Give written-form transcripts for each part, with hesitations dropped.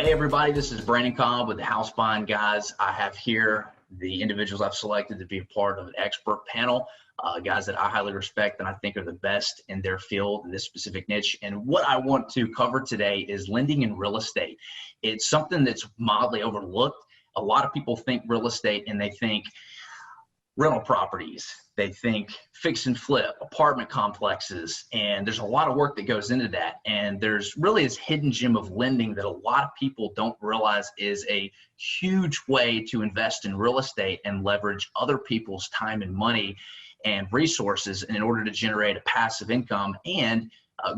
Hey everybody, this is Brandon Cobb with the House Buying Guys. I have here the individuals I've selected to be a part of an expert panel, guys that I highly respect and I think are the best in their field, in this specific niche. And what I want to cover today is lending in real estate. It's something that's mildly overlooked. A lot of people think real estate and they think rental properties, they think fix and flip, apartment complexes, and there's a lot of work that goes into that. And there's really this hidden gem of lending that a lot of people don't realize is a huge way to invest in real estate and leverage other people's time and money and resources in order to generate a passive income and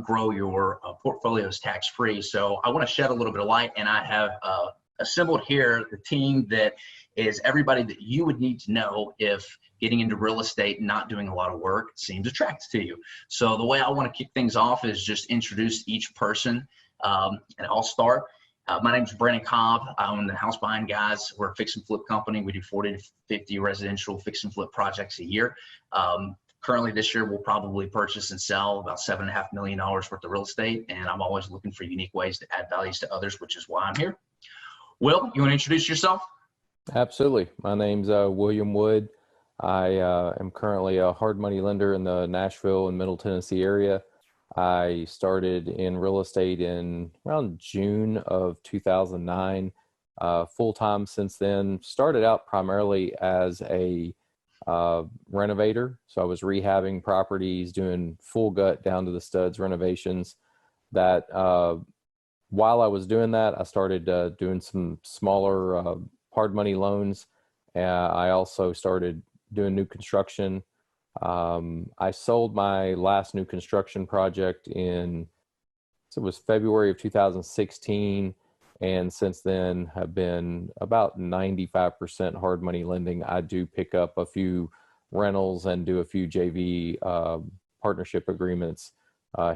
grow your portfolios tax-free. So I want to shed a little bit of light, and I have assembled here the team that is everybody that you would need to know if getting into real estate and not doing a lot of work seems attractive to you. So the way I want to kick things off is just introduce each person, and I'll start. My name is Brandon Cobb. I own the House Buying Guys. We're a fix and flip company. We do 40 to 50 residential fix and flip projects a year. Currently this year, we'll probably purchase and sell about $7.5 million worth of real estate, and I'm always looking for unique ways to add values to others, which is why I'm here. Will, you want to introduce yourself? Absolutely. My name's William Wood. I am currently a hard money lender in the Nashville and Middle Tennessee area. I started in real estate in around June of 2009, full-time since then. Started out primarily as a renovator. So I was rehabbing properties, doing full gut down to the studs renovations. That while I was doing that, I started doing some smaller hard money loans. I also started doing new construction. I sold my last new construction project it was February of 2016. And since then have been about 95% hard money lending. I do pick up a few rentals and do a few JV partnership agreements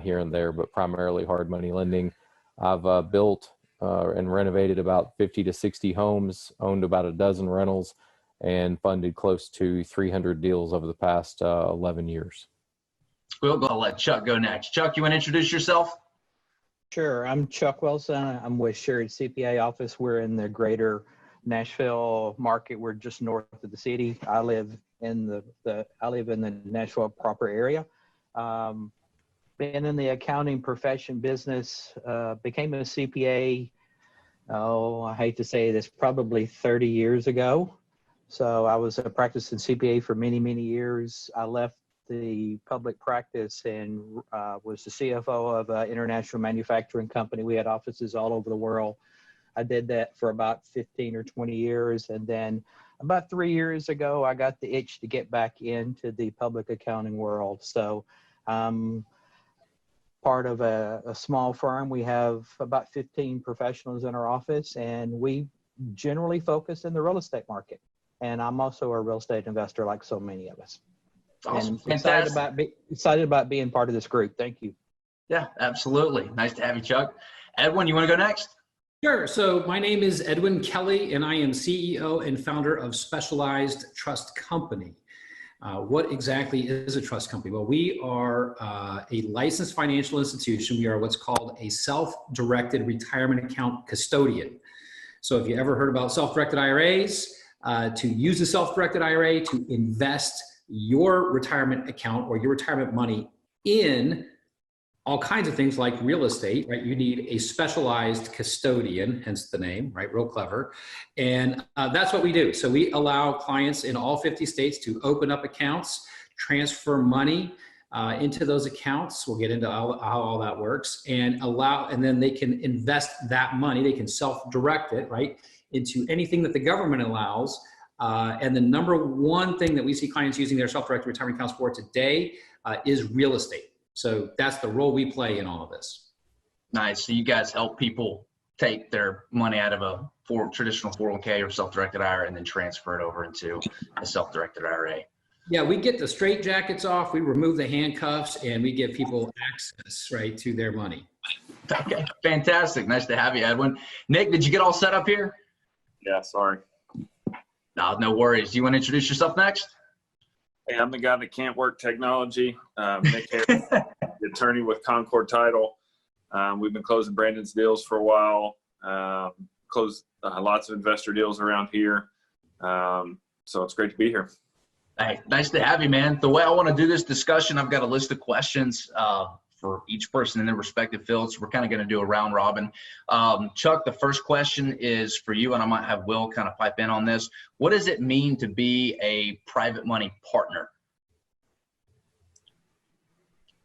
here and there, but primarily hard money lending. I've built and renovated about 50 to 60 homes, owned about a dozen rentals, and funded close to 300 deals over the past 11 years. We'll go let Chuck go next. Chuck, you want to introduce yourself? Sure. I'm Chuck Wilson. I'm with Sherrod CPA office. We're in the greater Nashville market. We're just north of the city. I live in the Nashville proper area. Been in the accounting profession business, became a CPA, I hate to say this, probably 30 years ago. So I was a practicing CPA for many, many years. I left the public practice and was the CFO of an international manufacturing company. We had offices all over the world. I did that for about 15 or 20 years. And then about 3 years ago, I got the itch to get back into the public accounting world. So part of a small firm. We have about 15 professionals in our office, and we generally focus in the real estate market. And I'm also a real estate investor like so many of us. Awesome. And excited about being part of this group. Thank you. Yeah, absolutely. Nice to have you, Chuck. Edwin, you want to go next? Sure. So my name is Edwin Kelly, and I am CEO and founder of Specialized Trust Company. What exactly is a trust company? Well, we are a licensed financial institution. We are what's called a self-directed retirement account custodian. So if you ever heard about self-directed IRAs, to use a self-directed IRA to invest your retirement account or your retirement money in all kinds of things like real estate, right? You need a specialized custodian, hence the name, right? Real clever. And that's what we do. So we allow clients in all 50 states to open up accounts, transfer money into those accounts. We'll get into how all that works, and then they can invest that money. They can self-direct it, right, into anything that the government allows. And the number one thing that we see clients using their self-directed retirement accounts for today is real estate. So that's the role we play in all of this. Nice. So you guys help people take their money out of a traditional 401k or self-directed IRA and then transfer it over into a self-directed IRA. Yeah, we get the straight jackets off, we remove the handcuffs, and we give people access, right, to their money. Okay, fantastic. Nice to have you, Edwin. Nick, did you get all set up here? Yeah, sorry. No worries. Do you want to introduce yourself next? Hey, I'm the guy that can't work technology. Nick Harris, the attorney with Concord Title. We've been closing Brandon's deals for a while. closed lots of investor deals around here. So it's great to be here. Hey, nice to have you, man. The way I want to do this discussion, I've got a list of questions for each person in their respective fields. We're kind of going to do a round robin. Chuck, the first question is for you, and I might have Will kind of pipe in on this. What does it mean to be a private money partner?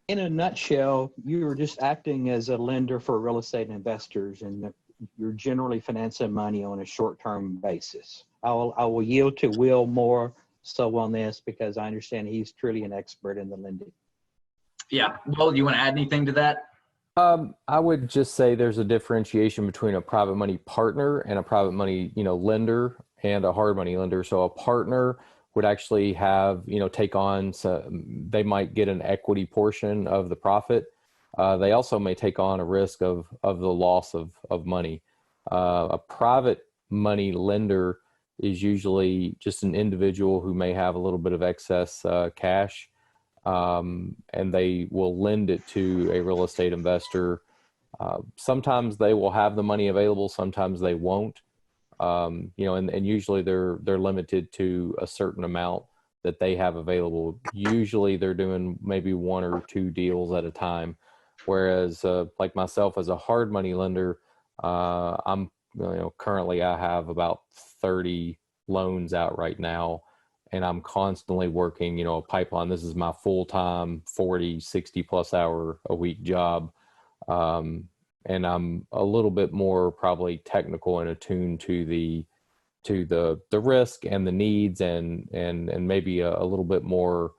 In a nutshell, you're just acting as a lender for real estate investors, and you're generally financing money on a short-term basis. I will yield to Will more so on this because I understand he's truly an expert in the lending. Yeah. Will, do you want to add anything to that? I would just say there's a differentiation between a private money partner and a private money, lender and a hard money lender. So a partner would actually have, take on, they might get an equity portion of the profit. They also may take on a risk of the loss of money. A private money lender is usually just an individual who may have a little bit of excess cash, and they will lend it to a real estate investor. Sometimes they will have the money available, sometimes they won't. And usually they're limited to a certain amount that they have available. Usually they're doing maybe 1 or 2 deals at a time. Whereas like myself as a hard money lender, I'm currently I have about 30 loans out right now, and I'm constantly working, a pipeline. This is my full-time 40, 60 plus hour a week job. And I'm a little bit more probably technical and attuned to the risk and the needs and maybe a little bit more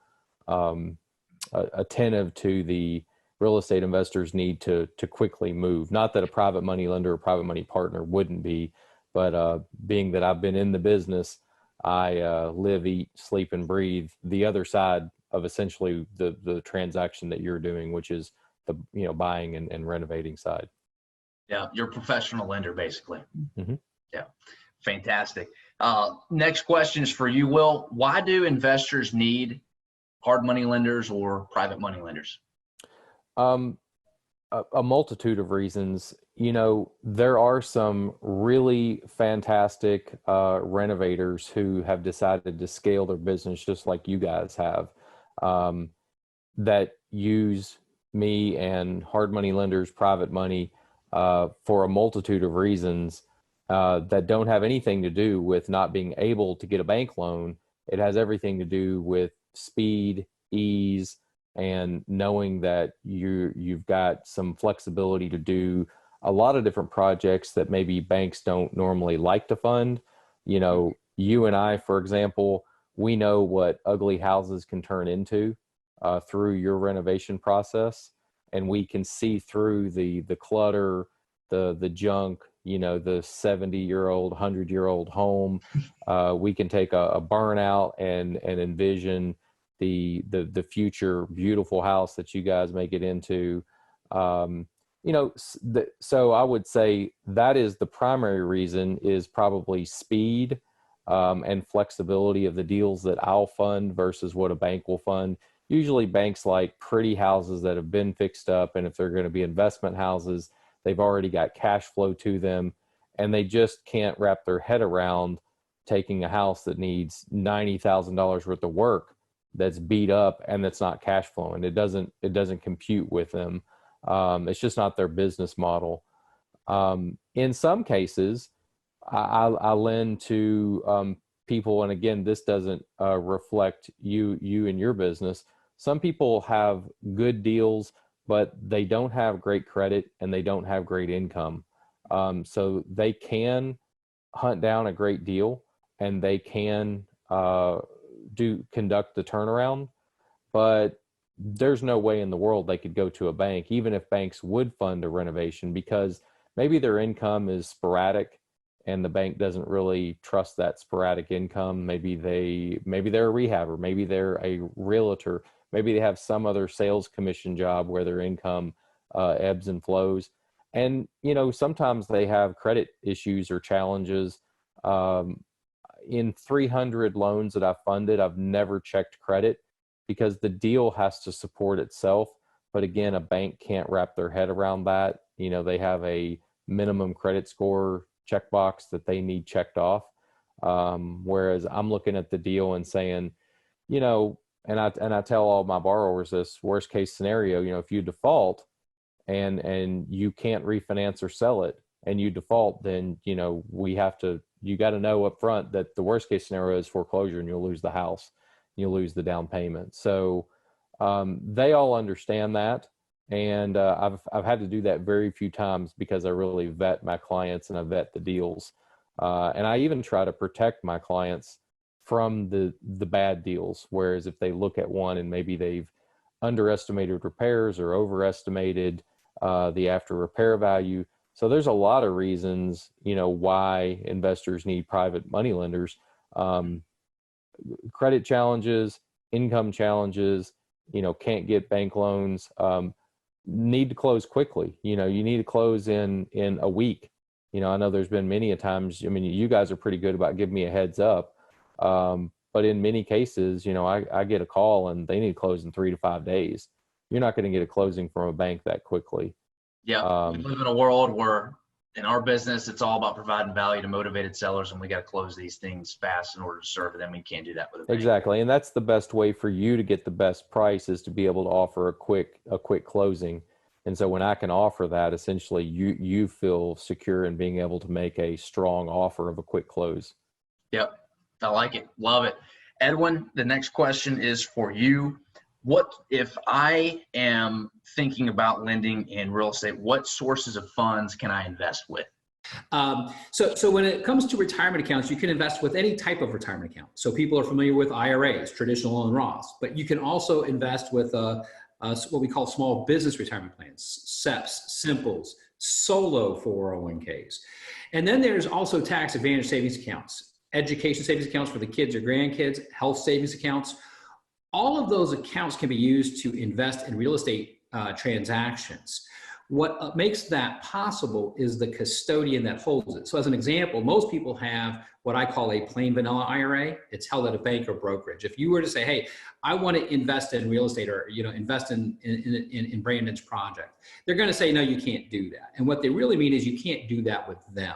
attentive to the real estate investors' need to quickly move. Not that a private money lender or private money partner wouldn't be, but being that I've been in the business, I live, eat, sleep, and breathe the other side of essentially the transaction that you're doing, which is the buying and renovating side. Yeah, you're a professional lender, basically. Mm-hmm. Yeah, fantastic. Next question is for you, Will. Why do investors need hard money lenders or private money lenders? A multitude of reasons. There are some really fantastic renovators who have decided to scale their business just like you guys have, that use me and hard money lenders, private money, for a multitude of reasons that don't have anything to do with not being able to get a bank loan. It has everything to do with speed, ease, and knowing that you've got some flexibility to do a lot of different projects that maybe banks don't normally like to fund. You and I, for example, we know what ugly houses can turn into through your renovation process, and we can see through the clutter, the junk, the 70-year-old, 100-year-old home. We can take a burnout and envision the future beautiful house that you guys may get into. So I would say that is the primary reason, is probably speed and flexibility of the deals that I'll fund versus what a bank will fund. Usually banks like pretty houses that have been fixed up, and if they're going to be investment houses, they've already got cash flow to them, and they just can't wrap their head around taking a house that needs $90,000 worth of work that's beat up and that's not cash flowing. It doesn't compute with them. It's just not their business model. In some cases, I lend to people, and again, this doesn't reflect you and your business. Some people have good deals, but they don't have great credit and they don't have great income. So they can hunt down a great deal and they can conduct the turnaround, but there's no way in the world they could go to a bank, even if banks would fund a renovation, because maybe their income is sporadic and the bank doesn't really trust that sporadic income. Maybe they're a rehabber, maybe they're a realtor, maybe they have some other sales commission job where their income ebbs and flows. And, sometimes they have credit issues or challenges. In 300 loans that I've funded, I've never checked credit because the deal has to support itself. But again, a bank can't wrap their head around that. They have a minimum credit score checkbox that they need checked off. Whereas I'm looking at the deal and saying, you know, and I tell all my borrowers this worst case scenario, you know, if you default and you can't refinance or sell it and you default, then, you know, you got to know up front that the worst case scenario is foreclosure and you'll lose the house, you'll lose the down payment. So they all understand that. And I've had to do that very few times because I really vet my clients and I vet the deals. And I even try to protect my clients from the bad deals. Whereas if they look at one and maybe they've underestimated repairs or overestimated the after repair value. So there's a lot of reasons, you know, why investors need private money lenders. Credit challenges, income challenges, you know, can't get bank loans, need to close quickly. You know, you need to close in a week. You know, I know there's been many a times, I mean, you guys are pretty good about giving me a heads up. But in many cases, you know, I get a call and they need to close in 3 to 5 days. You're not going to get a closing from a bank that quickly. Yeah, we live in a world where in our business, it's all about providing value to motivated sellers, and we got to close these things fast in order to serve them. We can't do that with a bank. Exactly. And that's the best way for you to get the best price, is to be able to offer a quick closing. And so when I can offer that, essentially you feel secure in being able to make a strong offer of a quick close. Yep. I like it. Love it. Edwin, the next question is for you. What if I am thinking about lending in real estate, what sources of funds can I invest with? So when it comes to retirement accounts, you can invest with any type of retirement account. So people are familiar with IRAs, traditional and Roths, but you can also invest with what we call small business retirement plans, SEPs, Simples, solo 401ks. And then there's also tax advantage savings accounts, education savings accounts for the kids or grandkids, health savings accounts. All of those accounts can be used to invest in real estate transactions. What makes that possible is the custodian that holds it. So as an example, most people have what I call a plain vanilla IRA. It's held at a bank or brokerage. If you were to say, hey, I want to invest in real estate, or invest in Brandon's project, they're going to say, no, you can't do that. And what they really mean is you can't do that with them.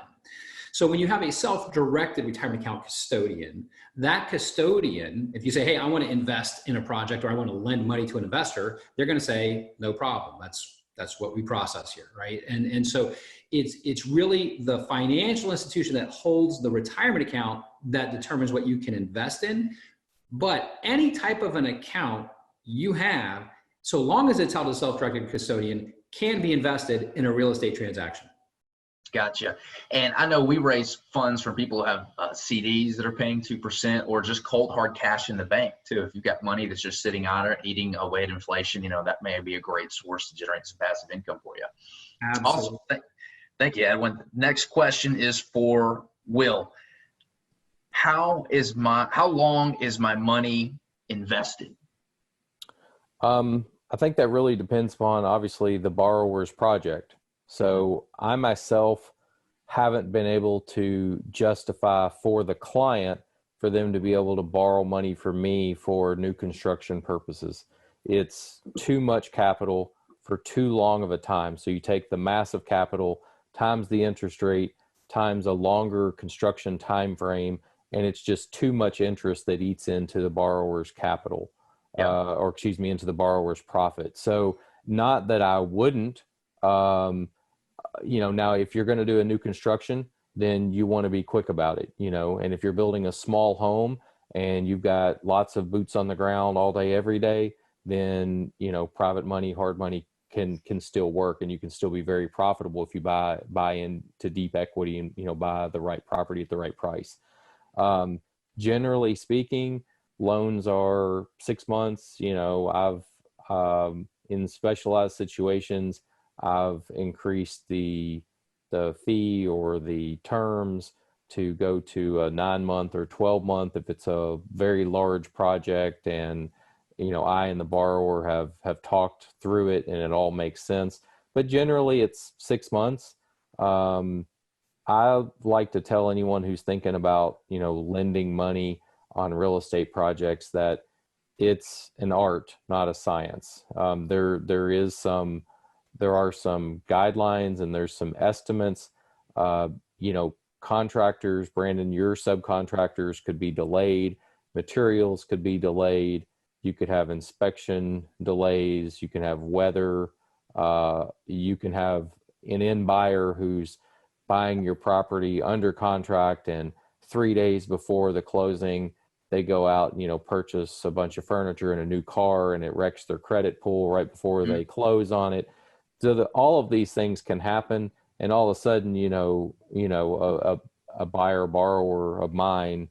So when you have a self-directed retirement account custodian, that custodian, if you say, hey, I want to invest in a project, or I want to lend money to an investor, they're going to say, no problem. That's what we process here, right? And so it's really the financial institution that holds the retirement account that determines what you can invest in. But any type of an account you have, so long as it's held as a self-directed custodian, can be invested in a real estate transaction. Gotcha. And I know we raise funds from people who have CDs that are paying 2%, or just cold hard cash in the bank too. If you've got money that's just sitting on it, eating away at inflation, that may be a great source to generate some passive income for you. Absolutely. Awesome. Thank you, Edwin. Next question is for Will. How long is my money invested? I think that really depends upon, obviously, the borrower's project. So I myself haven't been able to justify for the client for them to be able to borrow money from me for new construction purposes. It's too much capital for too long of a time. So you take the massive capital times the interest rate times a longer construction time frame, and it's just too much interest that eats into the borrower's capital, into the borrower's profit. So not that I wouldn't, now if you're going to do a new construction, then you want to be quick about it, and if you're building a small home and you've got lots of boots on the ground all day, every day, then, private money, hard money can still work, and you can still be very profitable if you buy into deep equity and, buy the right property at the right price. Generally speaking, loans are 6 months. I've, in specialized situations, I've increased the fee or the terms to go to a 9-month or 12-month if it's a very large project, and I and the borrower have talked through it and it all makes sense. But generally it's 6 months. I like to tell anyone who's thinking about lending money on real estate projects that it's an art, not a science. There is some there are some guidelines and there's some estimates. You know, contractors, Brandon, your subcontractors could be delayed, materials could be delayed, you could have inspection delays, you can have weather, you can have an end buyer who's buying your property under contract, and 3 days before the closing they go out and, you know, purchase a bunch of furniture and a new car, and it wrecks their credit pool right before they close on it. So all of these things can happen, and all of a sudden, a borrower of mine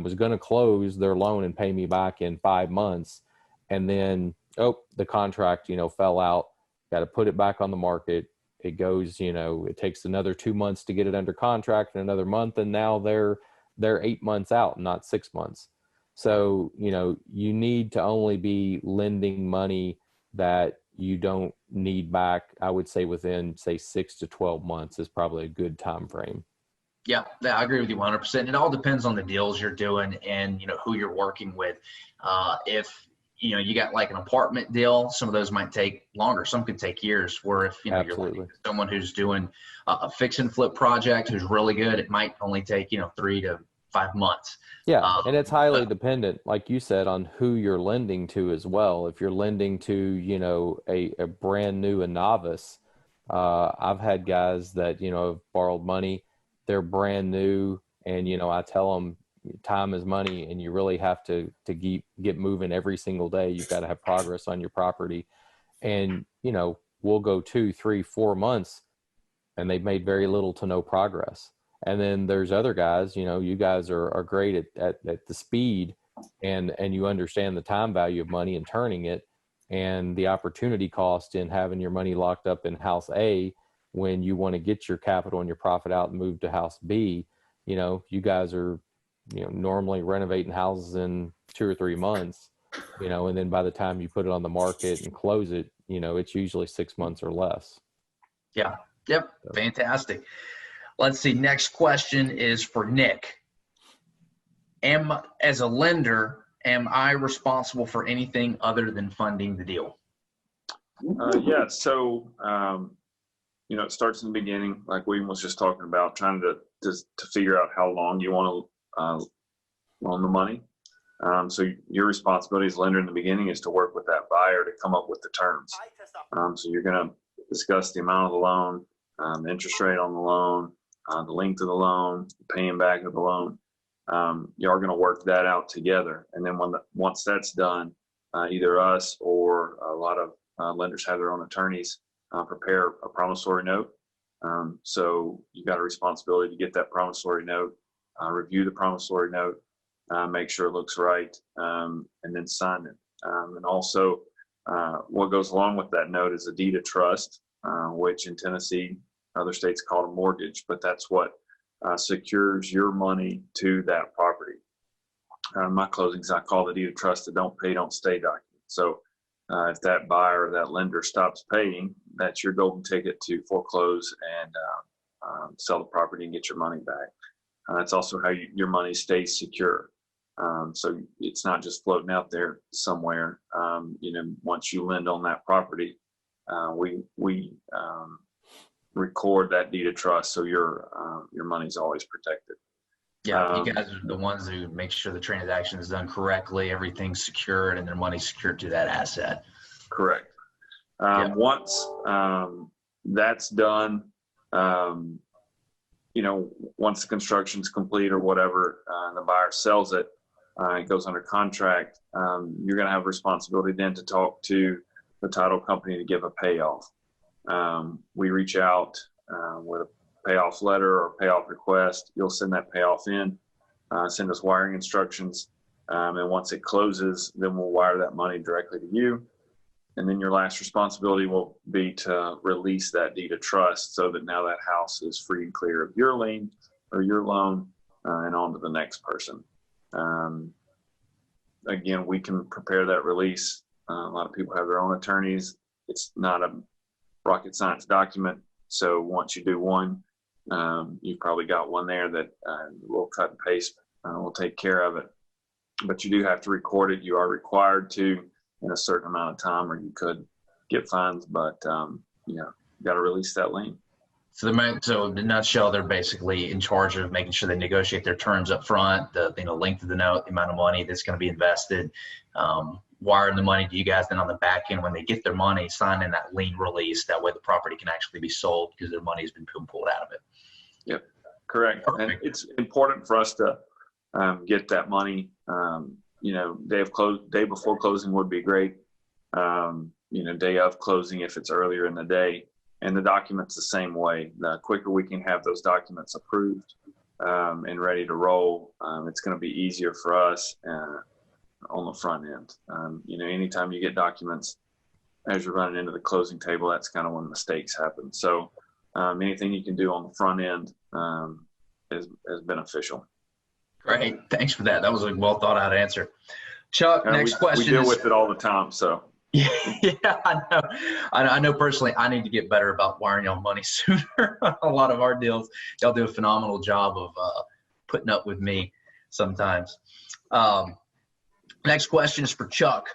was going to close their loan and pay me back in 5 months, and then the contract, fell out. Got to put it back on the market. It goes, it takes another 2 months to get it under contract, and another month, and now they're 8 months out, not 6 months. So, you need to only be lending money that you don't need back. I would say within, say, 6 to 12 months is probably a good time frame. Yeah, I agree with you 100%. It all depends on the deals you're doing and, who you're working with. If, you got like an apartment deal, some of those might take longer. Some could take years, where if, you're looking at someone who's doing a fix and flip project who's really good, it might only take, 3 to 5 months. Yeah, and it's highly dependent, like you said, on who you're lending to as well. If you're lending to, a brand new, a novice, I've had guys that, have borrowed money, they're brand new, and, I tell them time is money, and you really have to get moving every single day. You've got to have progress on your property. And, we'll go 2, 3, 4 months, and they've made very little to no progress. And then there's other guys, you guys are great at the speed, and you understand the time value of money and turning it, and the opportunity cost in having your money locked up in house A when you want to get your capital and your profit out and move to house B. You guys are, normally renovating houses in 2 or 3 months, and then by the time you put it on the market and close it, it's usually 6 months or less. Yeah. Yep. Fantastic. Let's see. Next question is for Nick. As a lender, am I responsible for anything other than funding the deal? Yeah. So, it starts in the beginning, like William was just talking about, trying to figure out how long you want to loan the money. So your responsibility as lender in the beginning is to work with that buyer to come up with the terms. So you're going to discuss the amount of the loan, the interest rate on the loan, the length of the loan, paying back of the loan. You are going to work that out together. And then once that's done, either us or a lot of lenders have their own attorneys prepare a promissory note. So you got a responsibility to get that promissory note, review the promissory note, make sure it looks right, and then sign it. And also, what goes along with that note is a deed of trust, which in Tennessee, other states call it a mortgage, but that's what secures your money to that property. My closings, I call the deed of trust the don't pay, don't stay document. So if that buyer or that lender stops paying, that's your golden ticket to foreclose and sell the property and get your money back. That's also how your money stays secure. So it's not just floating out there somewhere. Once you lend on that property, we record that deed of trust, so your money's always protected. Yeah, you guys are the ones who make sure the transaction is done correctly, everything's secured, and their money's secured to that asset. Correct. Once that's done, once the construction's complete or whatever, and the buyer sells it, it goes under contract, you're going to have responsibility then to talk to the title company to give a payoff. We reach out with a payoff letter or payoff request. You'll send that payoff in, send us wiring instructions, and once it closes, then we'll wire that money directly to you. And then your last responsibility will be to release that deed of trust, so that now that house is free and clear of your lien or your loan, and on to the next person. Again, we can prepare that release. A lot of people have their own attorneys. It's not a rocket science document. So once you do one, you've probably got one there that we'll cut and paste. We'll take care of it. But you do have to record it. You are required to in a certain amount of time, or you could get fines, but got to release that lien. So in a nutshell, they're basically in charge of making sure they negotiate their terms up front, the length of the note, the amount of money that's going to be invested, wiring the money to you guys. Then on the back end, when they get their money, sign in that lien release. That way the property can actually be sold because their money has been pulled out of it. Yep, correct. Perfect. And it's important for us to get that money. Day before closing would be great. Day of closing if it's earlier in the day. And the documents the same way. The quicker we can have those documents approved and ready to roll, it's going to be easier for us on the front end. Anytime you get documents as you're running into the closing table, that's kind of when mistakes happen. So anything you can do on the front end is beneficial. Great. Thanks for that. That was a well thought out answer. Chuck, next question. We deal with it all the time, so. Yeah, I know. I know personally, I need to get better about wiring y'all money sooner. A lot of our deals, y'all do a phenomenal job of putting up with me sometimes. Next question is for Chuck.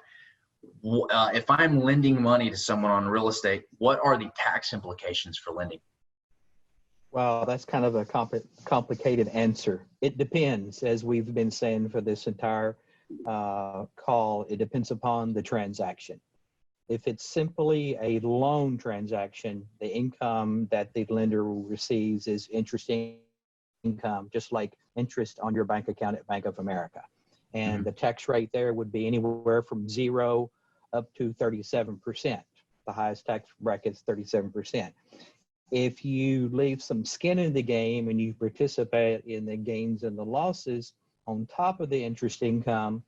If I'm lending money to someone on real estate, what are the tax implications for lending? Well, that's kind of a complicated answer. It depends, as we've been saying for this entire call. It depends upon the transaction. If it's simply a loan transaction, the income that the lender receives is interest income, just like interest on your bank account at Bank of America. And the tax rate there would be anywhere from 0 up to 37%. The highest tax bracket is 37%. If you leave some skin in the game and you participate in the gains and the losses on top of the interest income,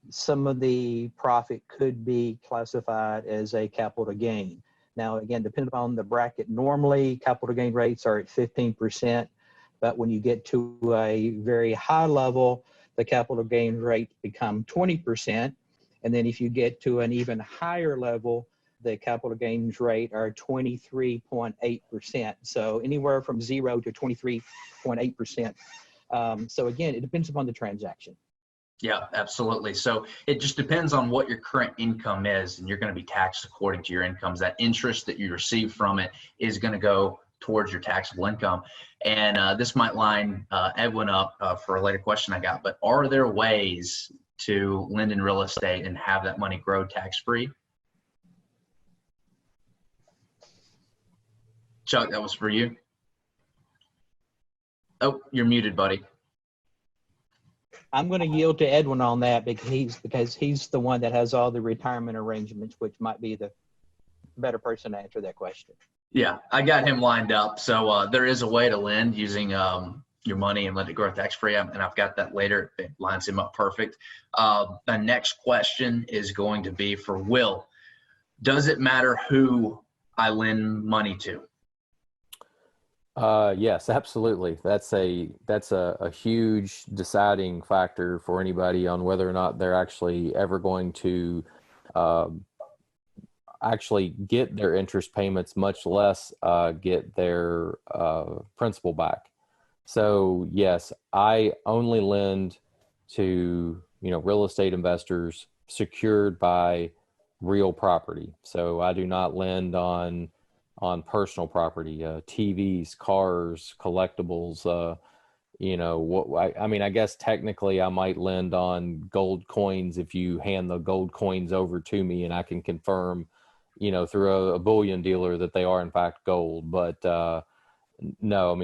some of the profit could be classified as a capital gain. Now, again, depending upon the bracket, normally capital gain rates are at 15%, but when you get to a very high level, the capital gain rate become 20%. And then if you get to an even higher level, the capital gains rate are 23.8%. So anywhere from 0 to 23.8%. So again, it depends upon the transaction. Yeah, absolutely. So it just depends on what your current income is, and you're going to be taxed according to your incomes. That interest that you receive from it is going to go towards your taxable income. And this might line Edwin up for a later question I got, but are there ways to lend in real estate and have that money grow tax-free? Chuck, that was for you. Oh, you're muted, buddy. I'm going to yield to Edwin on that because he's the one that has all the retirement arrangements, which might be the better person to answer that question. Yeah, I got him lined up. So there is a way to lend using your money and let it grow tax-free, and I've got that later. It lines him up perfect. The next question is going to be for Will. Does it matter who I lend money to? Yes, absolutely. That's a huge deciding factor for anybody on whether or not they're actually ever going to actually get their interest payments, much less get their principal back. So yes, I only lend to real estate investors secured by real property. So I do not lend on personal property, TVs, cars, collectibles. I guess technically I might lend on gold coins if you hand the gold coins over to me and I can confirm, through a bullion dealer that they are in fact gold. But no,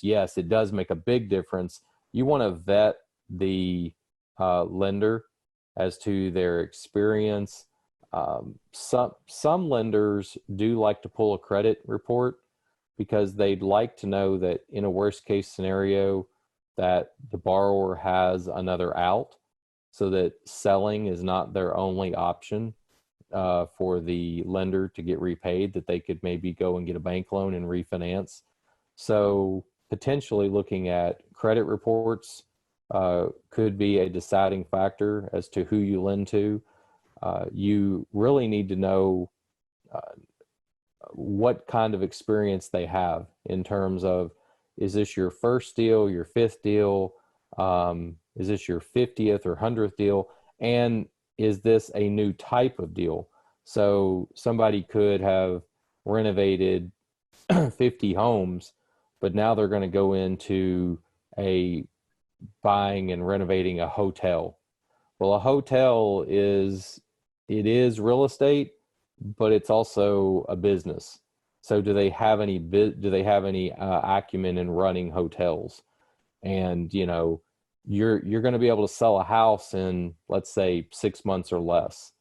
yes, it does make a big difference. You want to vet the lender as to their experience. Some lenders do like to pull a credit report because they'd like to know that in a worst case scenario that the borrower has another out, so that selling is not their only option for the lender to get repaid, that they could maybe go and get a bank loan and refinance. So potentially looking at credit reports could be a deciding factor as to who you lend to. You really need to know what kind of experience they have in terms of, is this your first deal, your fifth deal? Is this your 50th or 100th deal? And is this a new type of deal? So somebody could have renovated 50 homes, but now they're going to go into a buying and renovating a hotel. Well, a hotel is real estate, but it's also a business. So do they have any acumen in running hotels? And you're going to be able to sell a house in, let's say, 6 months or less.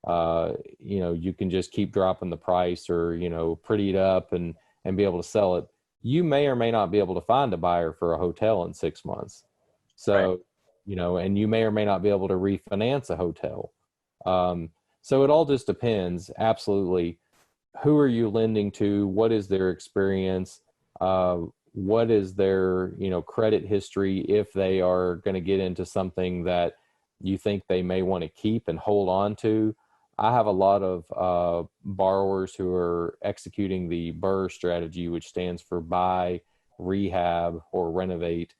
You can just keep dropping the price, or pretty it up and be able to sell it. You may or may not be able to find a buyer for a hotel in 6 months. So, right. And you may or may not be able to refinance a hotel. So it all just depends. Absolutely. Who are you lending to? What is their experience? What is their, credit history if they are going to get into something that you think they may want to keep and hold on to? I have a lot of borrowers who are executing the BRRRR strategy, which stands for buy, rehab, or renovate,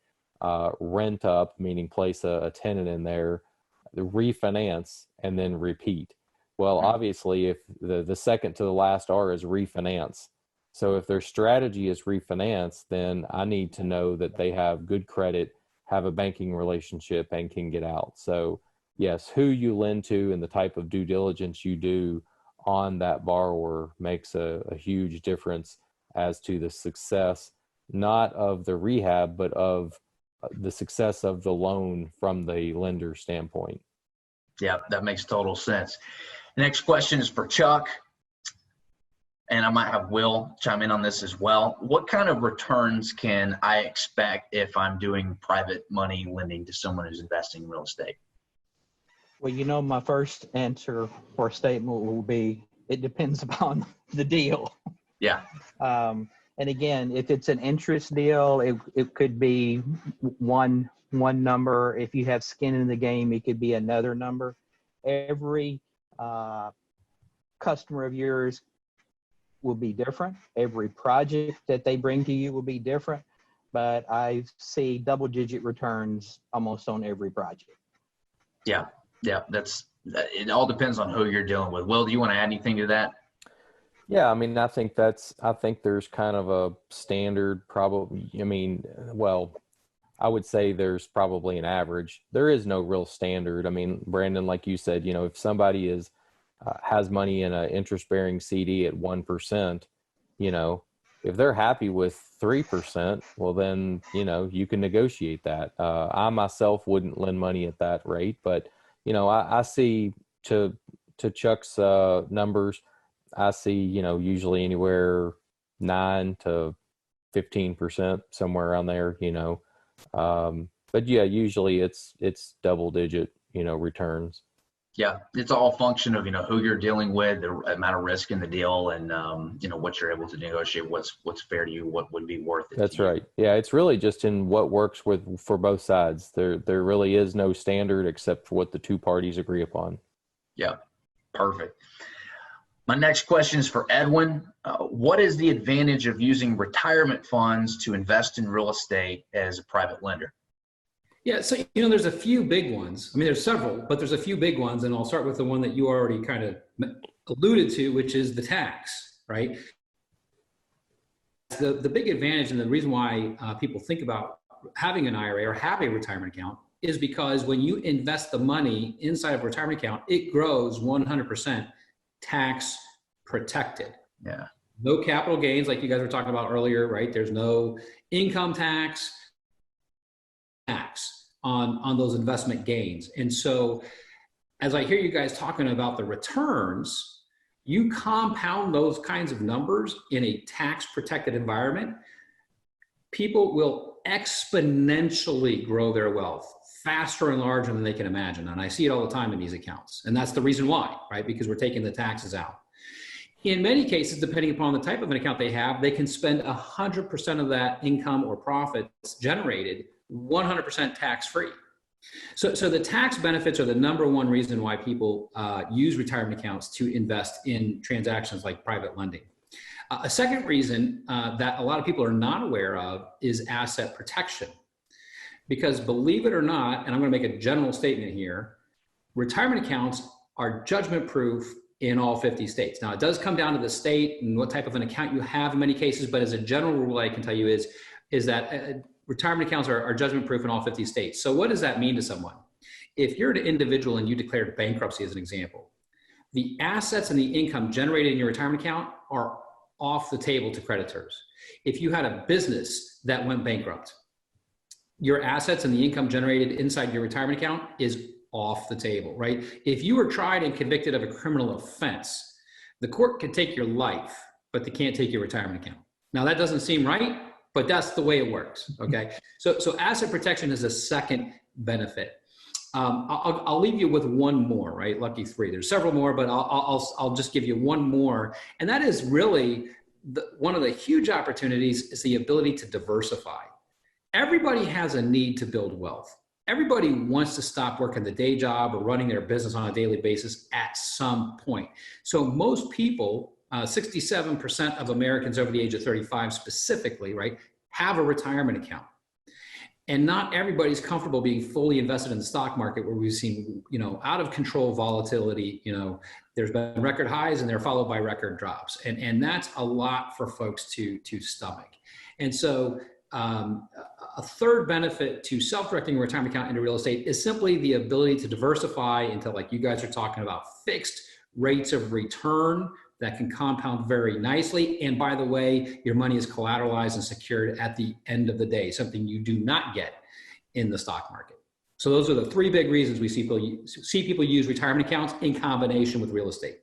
rent up, meaning place a tenant in there, refinance, and then repeat. Well, obviously, if the second to the last R is refinance. So if their strategy is refinance, then I need to know that they have good credit, have a banking relationship, and can get out. So yes, who you lend to and the type of due diligence you do on that borrower makes a huge difference as to the success, not of the rehab, but of the success of the loan from the lender standpoint. Yeah, that makes total sense. The next question is for Chuck, and I might have Will chime in on this as well. What kind of returns can I expect if I'm doing private money lending to someone who's investing in real estate? Well, my first answer or statement will be, it depends upon the deal. Yeah. And again, if it's an interest deal, it could be one number. If you have skin in the game, it could be another number. Every customer of yours will be different. Every project that they bring to you will be different. But I see double-digit returns almost on every project. Yeah. Yeah, it all depends on who you're dealing with. Will, do you want to add anything to that? Yeah, I think there's kind of a standard, probably. I would say there's probably an average. There is no real standard. Brandon, like you said, if somebody has money in an interest-bearing CD at 1%, if they're happy with 3%, well then, you can negotiate that. I myself wouldn't lend money at that rate, but I see, to Chuck's numbers, I see, usually anywhere 9 to 15%, somewhere around there, but yeah, usually it's double digit, returns. Yeah, it's all a function of, who you're dealing with, the amount of risk in the deal, and, what you're able to negotiate, what's fair to you, what would be worth it. That's right. Yeah, it's really just in what works for both sides. There really is no standard except for what the two parties agree upon. Yeah, perfect. My next question is for Edwin. What is the advantage of using retirement funds to invest in real estate as a private lender? Yeah, so there's a few big ones. There's several, but there's a few big ones, and I'll start with the one that you already kind of alluded to, which is the tax, right? The big advantage, and the reason why people think about having an IRA or have a retirement account, is because when you invest the money inside of a retirement account, it grows 100% tax protected. Yeah. No capital gains, like you guys were talking about earlier, right? There's no income tax on those investment gains. And so as I hear you guys talking about the returns, you compound those kinds of numbers in a tax protected environment, people will exponentially grow their wealth faster and larger than they can imagine. And I see it all the time in these accounts. And that's the reason why, right? Because we're taking the taxes out. In many cases, depending upon the type of an account they have, they can spend 100% of that income or profits generated 100% tax-free. So the tax benefits are the number one reason why people use retirement accounts to invest in transactions like private lending. A second reason that a lot of people are not aware of is asset protection. Because believe it or not, and I'm going to make a general statement here, retirement accounts are judgment proof in all 50 states. Now, it does come down to the state and what type of an account you have in many cases, but as a general rule, I can tell you is that retirement accounts are judgment proof in all 50 states. So what does that mean to someone? If you're an individual and you declared bankruptcy as an example, the assets and the income generated in your retirement account are off the table to creditors. If you had a business that went bankrupt, your assets and the income generated inside your retirement account is off the table, right? If you were tried and convicted of a criminal offense, the court can take your life, but they can't take your retirement account. Now, that doesn't seem right, but that's the way it works, okay? So asset protection is a second benefit. I'll leave you with one more, right? Lucky three. There's several more, but I'll just give you one more. And that is really one of the huge opportunities is the ability to diversify. Everybody has a need to build wealth. Everybody wants to stop working the day job or running their business on a daily basis at some point. So most people, 67% of Americans over the age of 35 specifically, right, have a retirement account. And not everybody's comfortable being fully invested in the stock market where we've seen, out of control volatility. There's been record highs and they're followed by record drops. And that's a lot for folks to stomach. And so a third benefit to self-directing a retirement account into real estate is simply the ability to diversify into, like you guys are talking about, fixed rates of return that can compound very nicely. And by the way, your money is collateralized and secured at the end of the day, something you do not get in the stock market. So those are the three big reasons we see people use retirement accounts in combination with real estate.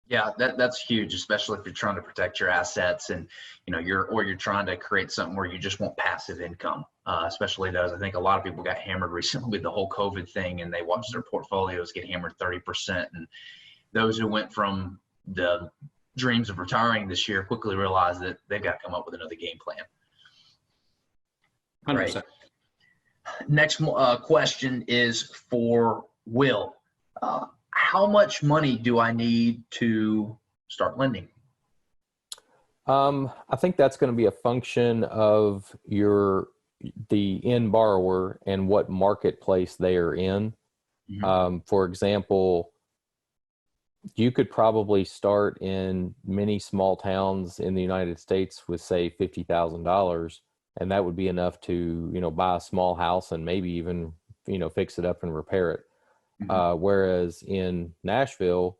Yeah, that's huge, especially if you're trying to protect your assets and, you're trying to create something where you just want passive income, especially those. I think a lot of people got hammered recently with the whole COVID thing and they watched their portfolios get hammered 30%. And those who went from the dreams of retiring this year quickly realized that they've got to come up with another game plan. 100%. Right. Next question is for Will. How much money do I need to start lending? I think that's going to be a function of the end borrower and what marketplace they are in. Mm-hmm. For example, you could probably start in many small towns in the United States with, say, $50,000, and that would be enough to, buy a small house and maybe even, fix it up and repair it. Mm-hmm. Whereas in Nashville,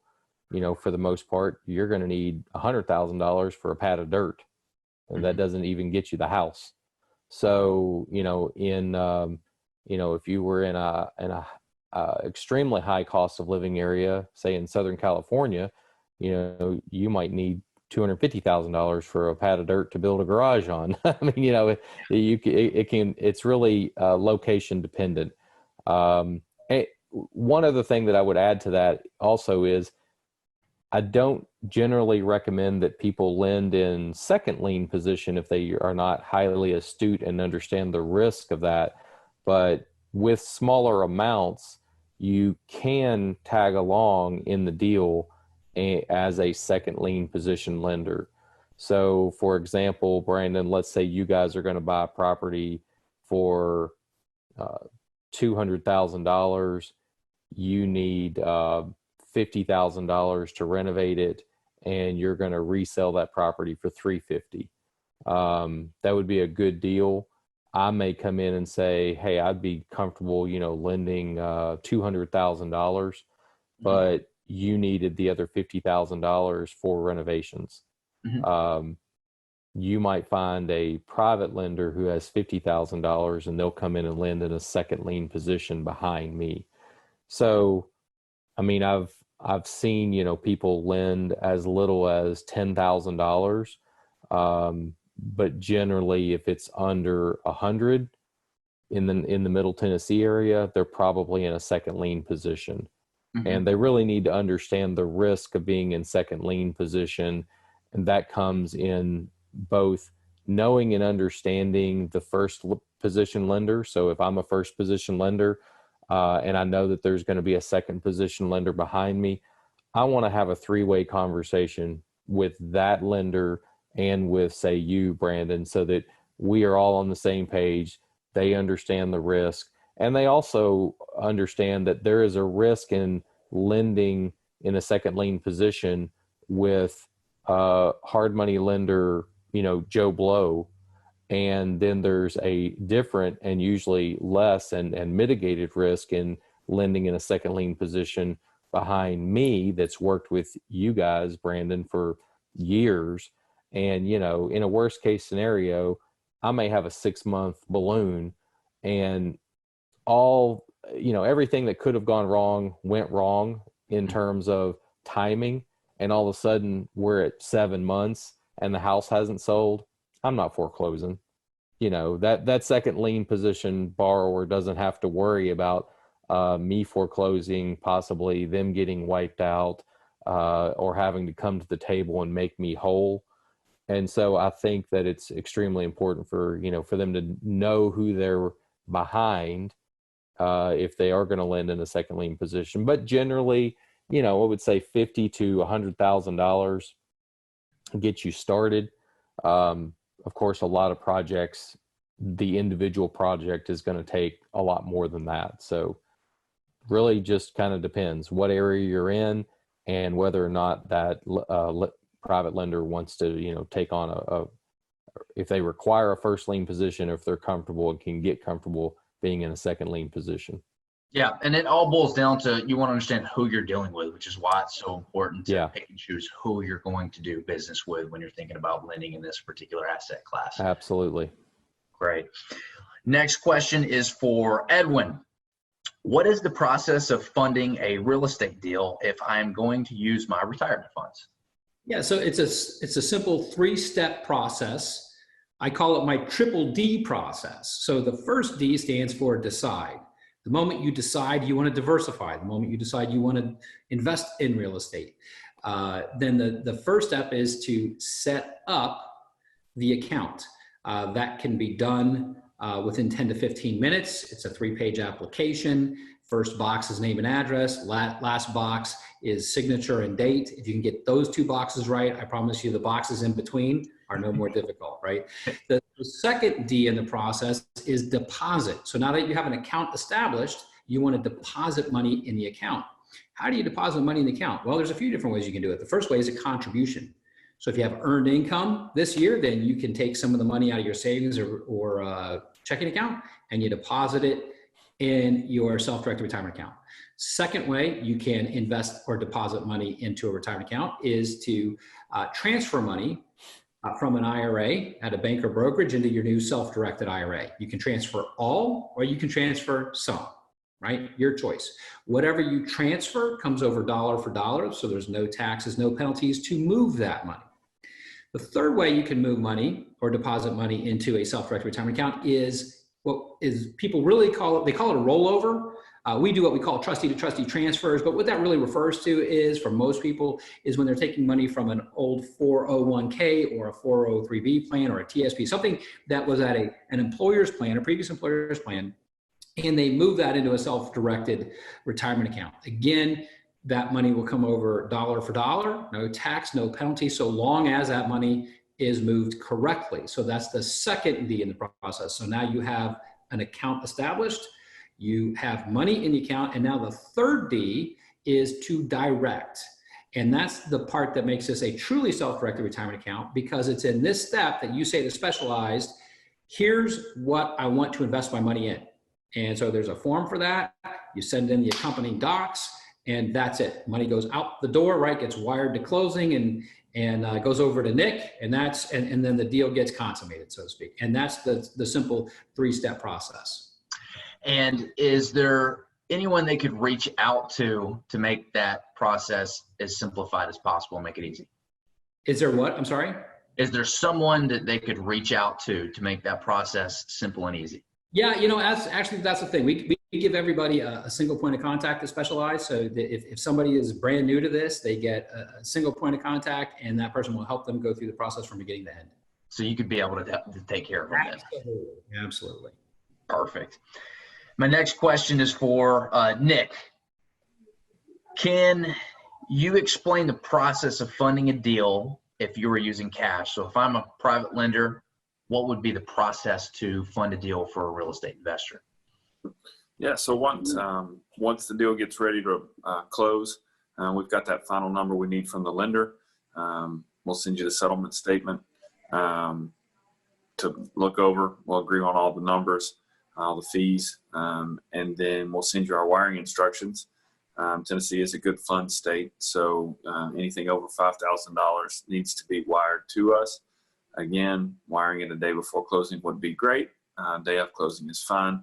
for the most part, you're going to need $100,000 for a pad of dirt, and that doesn't even get you the house. So, if you were in a extremely high cost of living area, say in Southern California, you might need $250,000 for a pad of dirt to build a garage on. I mean, it's really location dependent. One other thing that I would add to that also is I don't generally recommend that people lend in second lien position if they are not highly astute and understand the risk of that. But with smaller amounts, you can tag along in the deal as a second lien position lender. So for example, Brandon, let's say you guys are going to buy a property for $200,000. You need $50,000 to renovate it, and you're going to resell that property for $350,000. That would be a good deal. I may come in and say, hey, I'd be comfortable, lending $200,000, but you needed the other $50,000 for renovations. Mm-hmm. You might find a private lender who has $50,000 and they'll come in and lend in a second lien position behind me. So, I mean, I've seen, people lend as little as $10,000. But generally, if it's under 100 in the Middle Tennessee area, they're probably in a second lien position. Mm-hmm. And they really need to understand the risk of being in second lien position. And that comes in both knowing and understanding the first position lender. So if I'm a first position lender and I know that there's going to be a second position lender behind me, I want to have a three-way conversation with that lender and with, say, you, Brandon, so that we are all on the same page. They understand the risk, and they also understand that there is a risk in lending in a second lien position with a hard money lender, Joe Blow. And then there's a different and usually less and mitigated risk in lending in a second lien position behind me that's worked with you guys, Brandon, for years. And, in a worst case scenario, I may have a 6-month balloon, and everything that could have gone wrong went wrong in terms of timing. And all of a sudden we're at 7 months and the house hasn't sold. I'm not foreclosing. That second lien position borrower doesn't have to worry about me foreclosing, possibly them getting wiped out, or having to come to the table and make me whole. And so I think that it's extremely important for them to know who they're behind if they are going to lend in a second lien position. But generally, I would say $50,000 to $100,000 get you started. Of course, a lot of projects, the individual project is going to take a lot more than that. So really just kind of depends what area you're in and whether or not that private lender wants to, take on if they require a first lien position, or if they're comfortable and can get comfortable being in a second lien position. Yeah, and it all boils down to you want to understand who you're dealing with, which is why it's so important to pick and choose who you're going to do business with when you're thinking about lending in this particular asset class. Absolutely. Great. Next question is for Edwin. What is the process of funding a real estate deal if I'm going to use my retirement funds? Yeah, so it's a simple 3-step process. I call it my triple D process. So the first D stands for decide. The moment you decide you want to diversify, the moment you decide you want to invest in real estate, then the first step is to set up the account. That can be done within 10 to 15 minutes. It's a 3-page application. First box is name and address. Last box is signature and date. If you can get those 2 boxes right, I promise you the boxes in between are no more difficult, right? The second D in the process is deposit. So now that you have an account established, you want to deposit money in the account. How do you deposit money in the account? Well, there's a few different ways you can do it. The first way is a contribution. So if you have earned income this year, then you can take some of the money out of your savings or checking account and you deposit it in your self-directed retirement account. Second way you can invest or deposit money into a retirement account is to transfer money from an IRA at a bank or brokerage into your new self-directed IRA. You can transfer all or you can transfer some, right? Your choice. Whatever you transfer comes over dollar for dollar, so there's no taxes, no penalties to move that money. The third way you can move money or deposit money into a self-directed retirement account is what is people really call it, they call it a rollover. We do what we call trustee to trustee transfers, but what that really refers to is, for most people, is when they're taking money from an old 401k or a 403b plan or a TSP, something that was at an employer's plan, a previous employer's plan, and they move that into a self-directed retirement account. Again, that money will come over dollar for dollar, no tax, no penalty, so long as that money is moved correctly. So that's the second D in the process. So now you have an account established, you have money in the account, and now the third D is to direct. And that's the part that makes this a truly self-directed retirement account, because it's in this step that you say to Specialized, here's what I want to invest my money in. And so there's a form for that. You send in the accompanying docs, and that's it. Money goes out the door, right? Gets wired to closing and goes over to Nick, and then the deal gets consummated, so to speak. And that's the simple 3-step process. And is there anyone they could reach out to make that process as simplified as possible and make it easy? Is there what? I'm sorry? Is there someone that they could reach out to make that process simple and easy? Yeah, that's the thing. We give everybody a single point of contact to Specialized. So that if somebody is brand new to this, they get a single point of contact, and that person will help them go through the process from beginning to end. So you could be able to take care of them. Absolutely. Absolutely. Perfect. My next question is for Nick. Can you explain the process of funding a deal if you were using cash? So if I'm a private lender, what would be the process to fund a deal for a real estate investor? Yeah, so once the deal gets ready to close, we've got that final number we need from the lender. We'll send you the settlement statement to look over. We'll agree on all the numbers, all the fees, and then we'll send you our wiring instructions. Tennessee is a good fund state, so anything over $5,000 needs to be wired to us. Again, wiring it a day before closing would be great. Day of closing is fine.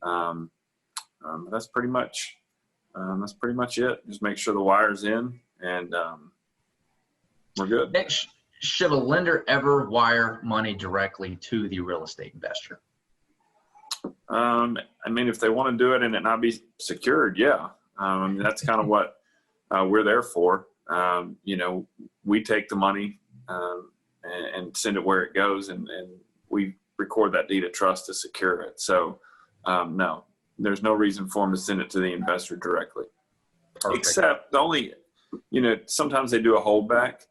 That's pretty much it. Just make sure the wire's in, and we're good. Nick, should a lender ever wire money directly to the real estate investor? I mean, if they want to do it and it not be secured, yeah. I mean, that's kind of what we're there for. You know, we take the money and send it where it goes, and we record that deed of trust to secure it. So, no, there's no reason for them to send it to the investor directly. Perfect. Except the only, you know, sometimes they do a holdback.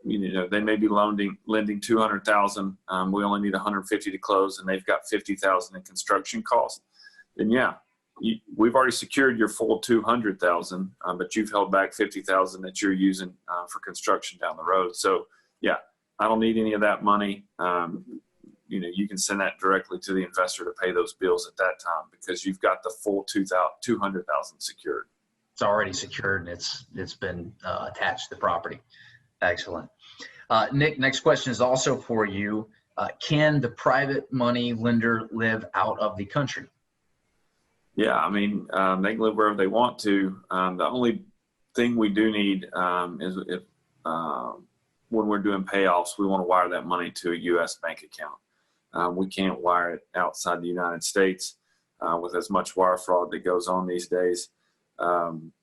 You know, they may be lending 200,000. We only need 150 to close, and they've got 50,000 in construction costs. Then yeah, we've already secured your full 200,000, but you've held back 50,000 that you're using for construction down the road. So yeah, I don't need any of that money. You know, you can send that directly to the investor to pay those bills at that time because you've got the full 200,000 secured. It's already secured, and it's been attached to the property. Excellent. Nick, next question is also for you. Can the private money lender live out of the country? Yeah, I mean, they can live wherever they want to. The only thing we do need is if when we're doing payoffs, we want to wire that money to a U.S. bank account. We can't wire it outside the United States with as much wire fraud that goes on these days.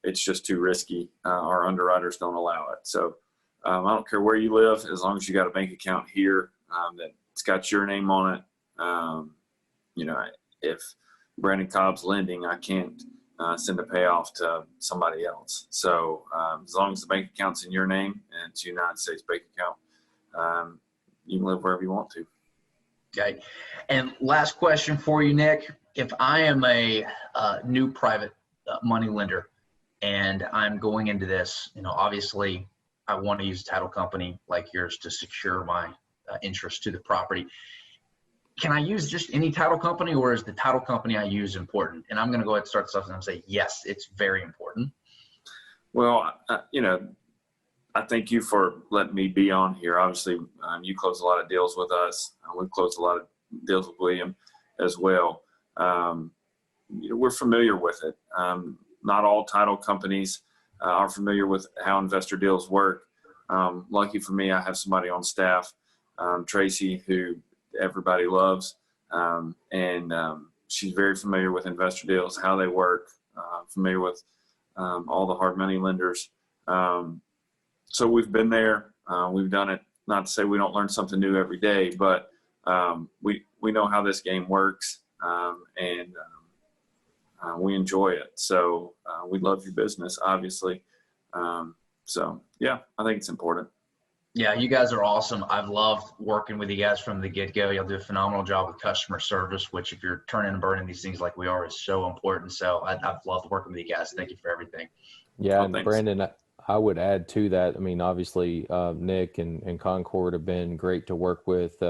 It's just too risky. Our underwriters don't allow it. So I don't care where you live, as long as you got a bank account here that's got your name on it. You know, if Brandon Cobb's lending, I can't send a payoff to somebody else. So as long as the bank account's in your name and it's a United States bank account, you can live wherever you want to. Okay. And last question for you, Nick. If I am a new private money lender and I'm going into this, you know, obviously I want to use a title company like yours to secure my interest to the property. Can I use just any title company, or is the title company I use important? And I'm going to go ahead and start this off and say, yes, it's very important. Well, you know, I thank you for letting me be on here. Obviously, you close a lot of deals with us. We've closed a lot of deals with William as well. You know, we're familiar with it. Not all title companies are familiar with how investor deals work. Lucky for me, I have somebody on staff, Tracy, who everybody loves, and she's very familiar with investor deals, how they work, familiar with all the hard money lenders. So we've been there. We've done it. Not to say we don't learn something new every day, but we know how this game works, and we enjoy it. So we love your business, obviously. So yeah, I think it's important. Yeah, you guys are awesome. I've loved working with you guys from the get-go. You'll do a phenomenal job with customer service, which if you're turning and burning these things like we are is so important. So I've loved working with you guys. Thank you for everything. Yeah, and Brandon, I would add to that. I mean, obviously, Nick and Concord have been great to work with.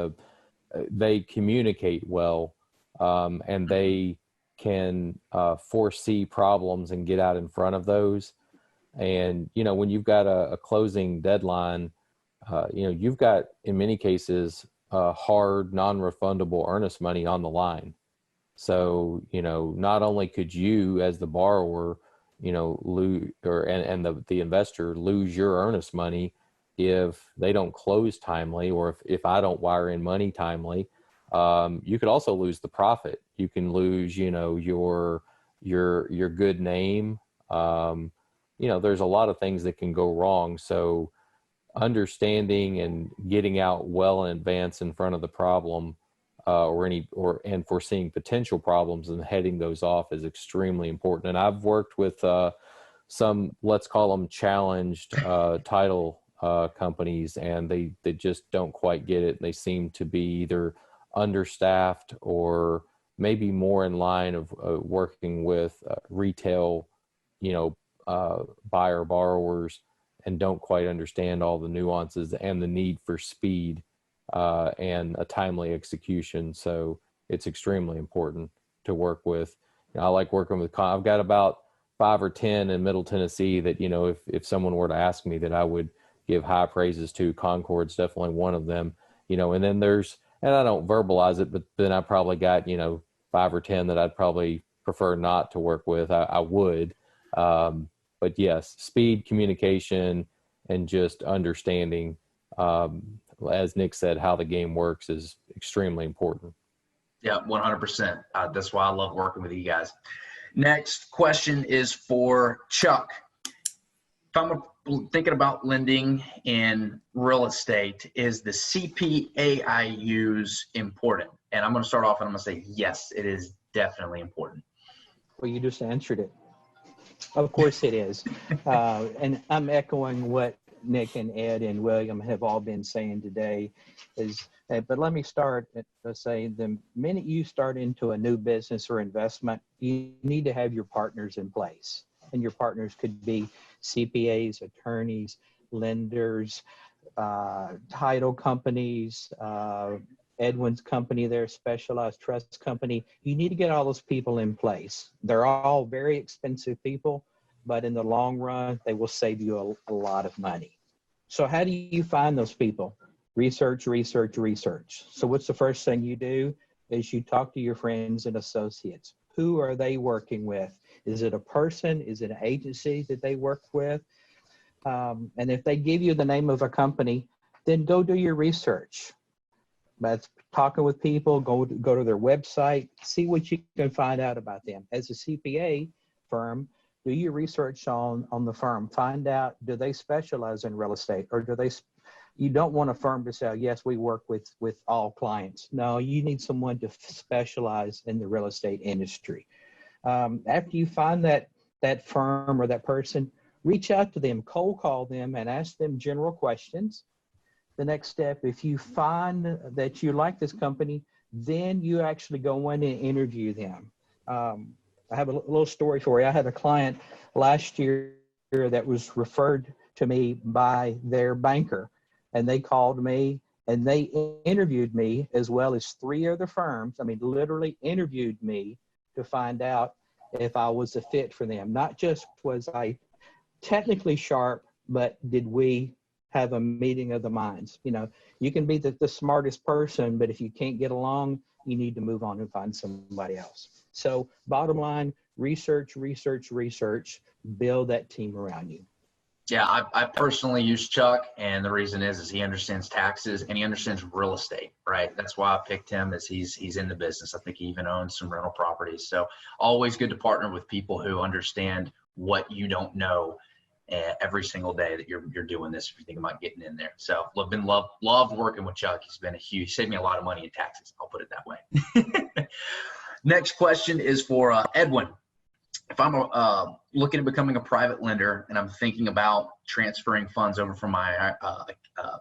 They communicate well, and they can foresee problems and get out in front of those. And, you know, when you've got a closing deadline, you know, you've got, in many cases, hard, non-refundable earnest money on the line. So, you know, not only could you as the borrower, you know, lose, and the investor lose your earnest money if they don't close timely, or if I don't wire in money timely, you could also lose the profit. You can lose, you know, your good name. You know, there's a lot of things that can go wrong. So understanding and getting out well in advance in front of the problem, and foreseeing potential problems and heading those off is extremely important. And I've worked with some, let's call them challenged title companies, and they just don't quite get it. They seem to be either understaffed or maybe more in line of working with retail, you know, buyer borrowers and don't quite understand all the nuances and the need for speed and a timely execution. So it's extremely important to work with. I like working with, I've got about 5 or 10 in Middle Tennessee that, if someone were to ask me, that I would give high praises to. Concord's definitely one of them, and then and I don't verbalize it, but then I probably got, 5 or 10 that I'd probably prefer not to work with. I would. But yes, speed, communication, and just understanding, as Nick said, how the game works is extremely important. Yeah, 100%. That's why I love working with you guys. Next question is for Chuck. If I'm thinking about lending in real estate, is the CPA I use important? And I'm going to start off and I'm going to say, yes, it is definitely important. Well, you just answered it. Of course it is. And I'm echoing what Nick and Ed and William have all been saying today but let me start by saying the minute you start into a new business or investment, you need to have your partners in place. And your partners could be CPAs, attorneys, lenders, title companies, Edwin's company there, Specialized Trust Company. You need to get all those people in place. They're all very expensive people, but in the long run, they will save you a lot of money. So how do you find those people? Research, research, research. So what's the first thing you do is you talk to your friends and associates. Who are they working with? Is it a person? Is it an agency that they work with? And if they give you the name of a company, then go do your research. That's talking with people, go to their website, see what you can find out about them. As a CPA firm, do your research on the firm. Find out, do they specialize in real estate, or you don't want a firm to say, yes, we work with all clients. No, you need someone to specialize in the real estate industry. After you find that firm or that person, reach out to them, cold call them, and ask them general questions. The next step, if you find that you like this company, then you actually go in and interview them. I have a little story for you. I had a client last year that was referred to me by their banker, and they called me and they interviewed me as well as 3 other firms. I mean, literally interviewed me to find out if I was a fit for them. Not just was I technically sharp, but did we have a meeting of the minds? You can be the smartest person, but if you can't get along, you need to move on and find somebody else. So bottom line, research, research, research, build that team around you. Yeah, I personally use Chuck, and the reason is he understands taxes and he understands real estate, right? That's why I picked him, as he's in the business. I think he even owns some rental properties. So always good to partner with people who understand what you don't know every single day that you're doing this, if you're thinking about getting in there. So loved working with Chuck. He's been saved me a lot of money in taxes. I'll put it that way. Next question is for Edwin. If I'm looking at becoming a private lender and I'm thinking about transferring funds over from my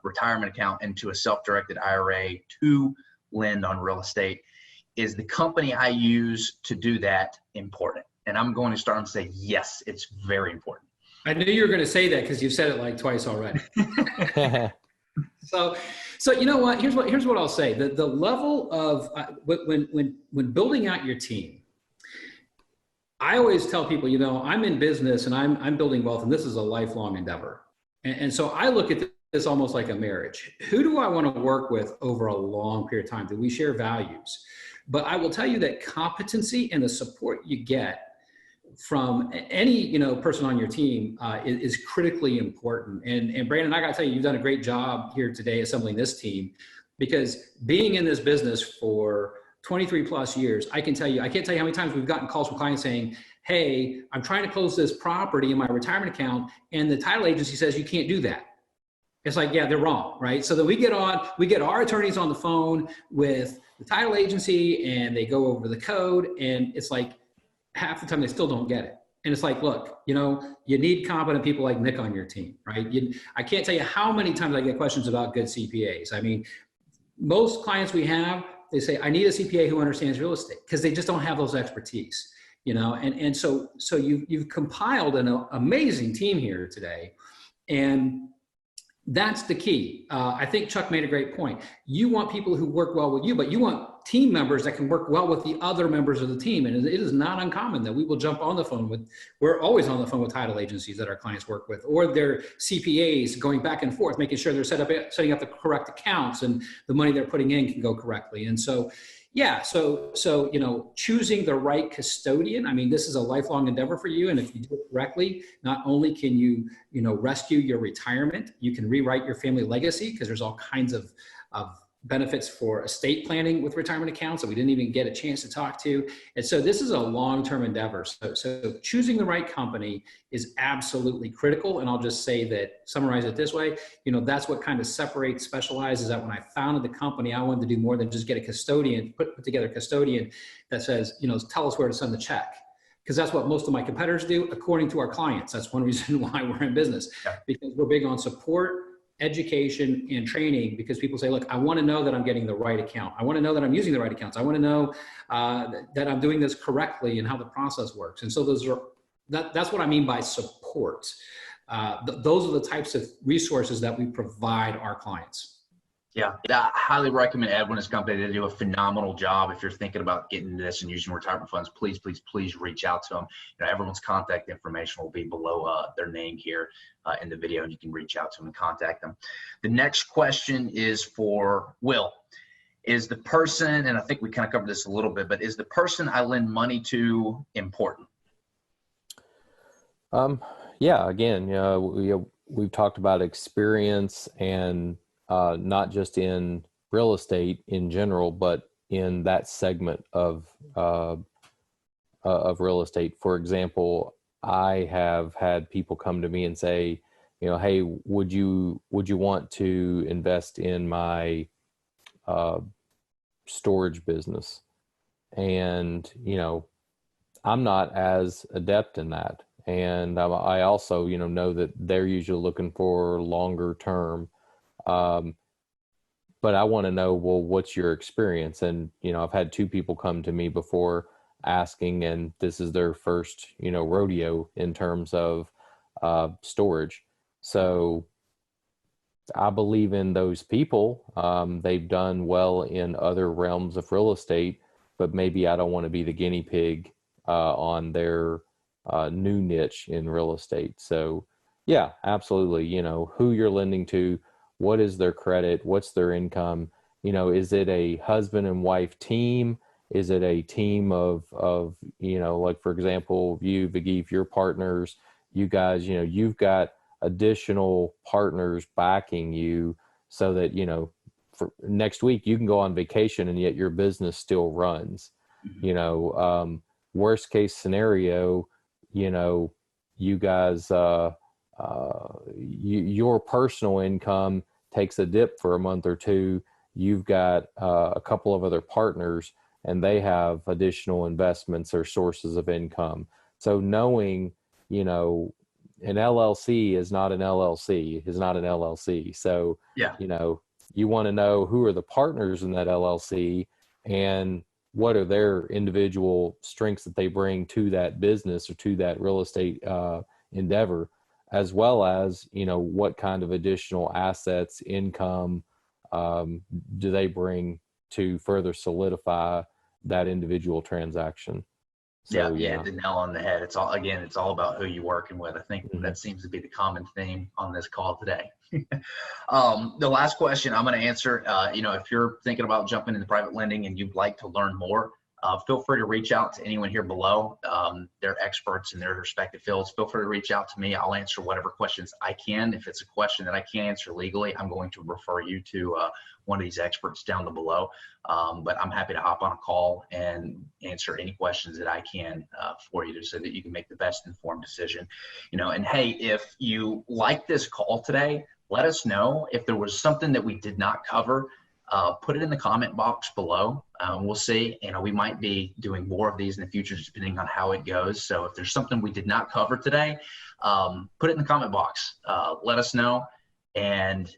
retirement account into a self-directed IRA to lend on real estate, is the company I use to do that important? And I'm going to start and say, yes, it's very important. I knew you were going to say that because you've said it like twice already. So you know what? Here's what I'll say. The level of when building out your team, I always tell people, I'm in business and I'm building wealth, and this is a lifelong endeavor. And so I look at this almost like a marriage. Who do I want to work with over a long period of time? Do we share values? But I will tell you that competency and the support you get from any person on your team is critically important. And Brandon, I got to tell you, you've done a great job here today assembling this team, because being in this business for 23 plus years, I can't tell you how many times we've gotten calls from clients saying, hey, I'm trying to close this property in my retirement account, and the title agency says you can't do that. It's like, yeah, they're wrong, right? So then we get our attorneys on the phone with the title agency, and they go over the code, and it's like half the time they still don't get it. And it's like, look, you need competent people like Nick on your team, right? I can't tell you how many times I get questions about good CPAs. I mean, most clients we have, they say, I need a CPA who understands real estate, because they just don't have those expertise. and so you've compiled an amazing team here today, and that's the key. I think Chuck made a great point. You want people who work well with you, but you want team members that can work well with the other members of the team. And it is not uncommon that we will jump on the phone with, we're always on the phone with title agencies that our clients work with, or their CPAs, going back and forth, making sure they're setting up the correct accounts and the money they're putting in can go correctly. And so, yeah, so choosing the right custodian. I mean, this is a lifelong endeavor for you, and if you do it correctly, not only can you rescue your retirement, you can rewrite your family legacy, because there's all kinds of benefits for estate planning with retirement accounts that we didn't even get a chance to talk to. And so this is a long-term endeavor. So choosing the right company is absolutely critical. And I'll just say that, summarize it this way, that's what kind of separates Specialized, is that when I founded the company, I wanted to do more than just get a custodian, put together a custodian that says, tell us where to send the check. Because that's what most of my competitors do, according to our clients. That's one reason why we're in business, because we're big on support, education, and training, because people say, look, I want to know that I'm getting the right account. I want to know that I'm using the right accounts. I want to know that I'm doing this correctly and how the process works. And so that's what I mean by support. Those are the types of resources that we provide our clients. Yeah, I highly recommend Edwin and his company. They do a phenomenal job. If you're thinking about getting into this and using retirement funds, please reach out to them. Everyone's contact information will be below their name here in the video, and you can reach out to them and contact them. The next question is for Will. Is the person, and I think we kind of covered this a little bit, but is the person I lend money to important? Yeah, again, we've talked about experience, and not just in real estate in general, but in that segment of real estate. For example, I have had people come to me and say, hey, would you want to invest in my storage business? And I'm not as adept in that, and I also know that they're usually looking for longer term. But I want to know, well, what's your experience? And, I've had two people come to me before asking, and this is their first, rodeo in terms of storage. So I believe in those people. They've done well in other realms of real estate, but maybe I don't want to be the guinea pig on their new niche in real estate. So yeah, absolutely. Who you're lending to, what is their credit? What's their income? Is it a husband and wife team? Is it a team of like, for example, you, Vigif, your partners, you guys, you've got additional partners backing you, so that, for next week you can go on vacation and yet your business still runs. Mm-hmm. Worst case scenario, you guys, your personal income takes a dip for a month or two. You've got a couple of other partners, and they have additional investments or sources of income. So knowing, an LLC is not an LLC. So, yeah, you want to know who are the partners in that LLC, and what are their individual strengths that they bring to that business or to that real estate endeavor, as well as, what kind of additional assets, income do they bring to further solidify that individual transaction. So, yeah, the nail on the head. It's all about who you're working with. I think that seems to be the common theme on this call today. The last question I'm going to answer, if you're thinking about jumping into private lending and you'd like to learn more, feel free to reach out to anyone here below. They're experts in their respective fields. Feel free to reach out to me. I'll answer whatever questions I can. If it's a question that I can't answer legally, I'm going to refer you to one of these experts down below. But I'm happy to hop on a call and answer any questions that I can for you, so that you can make the best informed decision. And hey, if you like this call today, let us know if there was something that we did not cover. Put it in the comment box below. We'll see. We might be doing more of these in the future, depending on how it goes. So if there's something we did not cover today, put it in the comment box. Let us know, and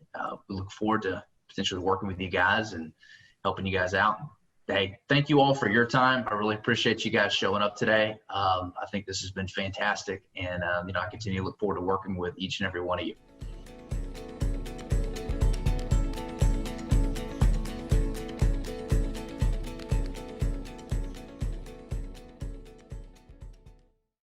we look forward to potentially working with you guys and helping you guys out. Hey, thank you all for your time. I really appreciate you guys showing up today. I think this has been fantastic, and I continue to look forward to working with each and every one of you.